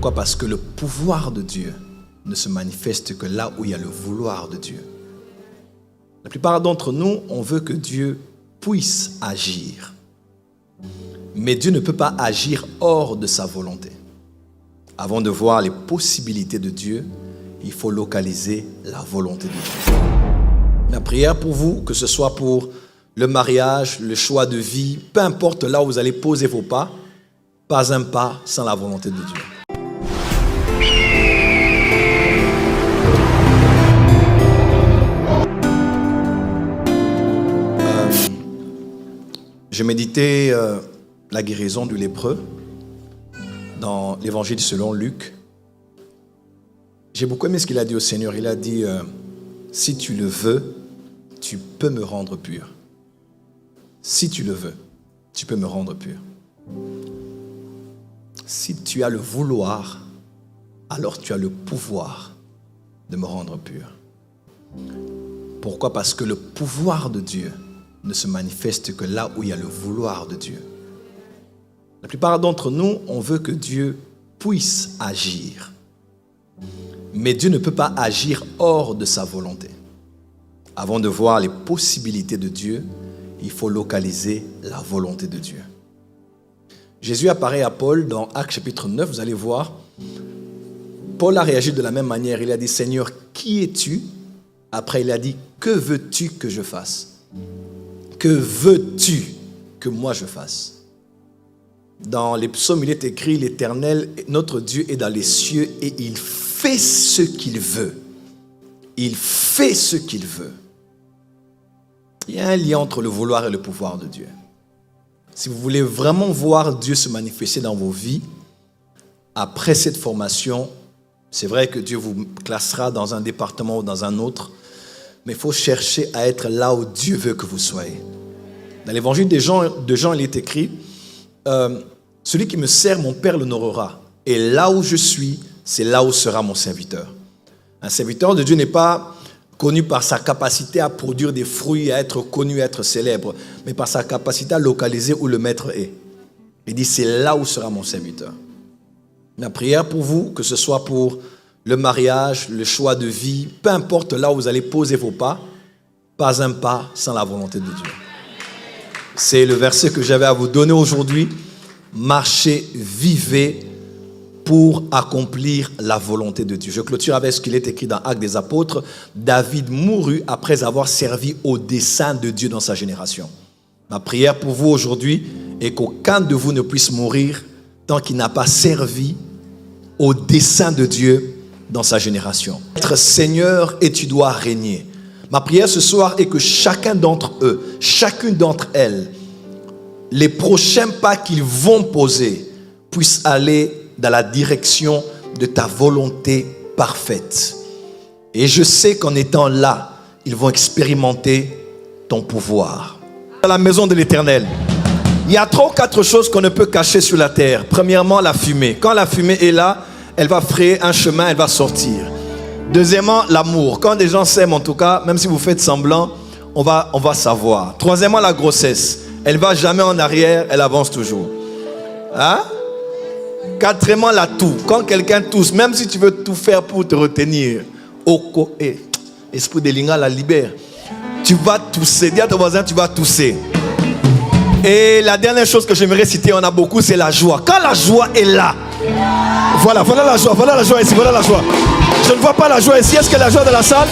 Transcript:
Pourquoi? Parce que le pouvoir de Dieu ne se manifeste que là où il y a le vouloir de Dieu. La plupart d'entre nous, on veut que Dieu puisse agir. Mais Dieu ne peut pas agir hors de sa volonté. Avant de voir les possibilités de Dieu, il faut localiser la volonté de Dieu. Ma prière pour vous, que ce soit pour le mariage, le choix de vie, peu importe là où vous allez poser vos pas un pas sans la volonté de Dieu. Je méditais la guérison du lépreux dans l'évangile selon Luc. J'ai beaucoup aimé ce qu'il a dit au Seigneur. Il a dit, si tu le veux, tu peux me rendre pur. Si tu le veux, tu peux me rendre pur. Si tu as le vouloir, alors tu as le pouvoir de me rendre pur. Pourquoi? Parce que le pouvoir de Dieu ne se manifeste que là où il y a le vouloir de Dieu. La plupart d'entre nous, on veut que Dieu puisse agir. Mais Dieu ne peut pas agir hors de sa volonté. Avant de voir les possibilités de Dieu, il faut localiser la volonté de Dieu. Jésus apparaît à Paul dans Actes chapitre 9, vous allez voir. Paul a réagi de la même manière. Il a dit, Seigneur, qui es-tu? Après, il a dit, que veux-tu que je fasse? Que veux-tu que moi je fasse? Dans les psaumes, il est écrit, l'Éternel, notre Dieu est dans les cieux et il fait ce qu'il veut. Il fait ce qu'il veut. Il y a un lien entre le vouloir et le pouvoir de Dieu. Si vous voulez vraiment voir Dieu se manifester dans vos vies, après cette formation, c'est vrai que Dieu vous classera dans un département ou dans un autre, mais il faut chercher à être là où Dieu veut que vous soyez. Dans l'évangile de Jean, il est écrit, celui qui me sert, mon Père l'honorera. Et là où je suis, c'est là où sera mon serviteur. Un serviteur de Dieu n'est pas connu par sa capacité à produire des fruits, à être connu, à être célèbre, mais par sa capacité à localiser où le maître est. Il dit, c'est là où sera mon serviteur. Ma prière pour vous, que ce soit pour le mariage, le choix de vie, peu importe là où vous allez poser vos pas un pas sans la volonté de Dieu. C'est le verset que j'avais à vous donner aujourd'hui. Marchez, vivez pour accomplir la volonté de Dieu. Je clôture avec ce qu'il est écrit dans Actes des Apôtres. David mourut après avoir servi au dessein de Dieu dans sa génération. Ma prière pour vous aujourd'hui est qu'aucun de vous ne puisse mourir tant qu'il n'a pas servi au dessein de Dieu dans sa génération. Être Seigneur et tu dois régner. Ma prière ce soir est que chacun d'entre eux, chacune d'entre elles, les prochains pas qu'ils vont poser puissent aller dans la direction de ta volonté parfaite. Et je sais qu'en étant là, ils vont expérimenter ton pouvoir. Dans la maison de l'Éternel, il y a 3 ou 4 choses qu'on ne peut cacher sur la terre. Premièrement, la fumée. Quand la fumée est là, elle va frayer un chemin, elle va sortir. Deuxièmement, l'amour. Quand des gens s'aiment, en tout cas, même si vous faites semblant, on va savoir. Troisièmement, la grossesse. Elle ne va jamais en arrière, elle avance toujours. Hein? Quatrièmement, la toux. Quand quelqu'un tousse, même si tu veux tout faire pour te retenir, esprit de Linga la libère. Tu vas tousser. Dis à ton voisin, tu vas tousser. Et la dernière chose que j'aimerais citer, on a beaucoup, c'est la joie. Quand la joie est là, voilà la joie ici, voilà la joie. Je ne vois pas la joie ici. Est-ce que la joie de la salle?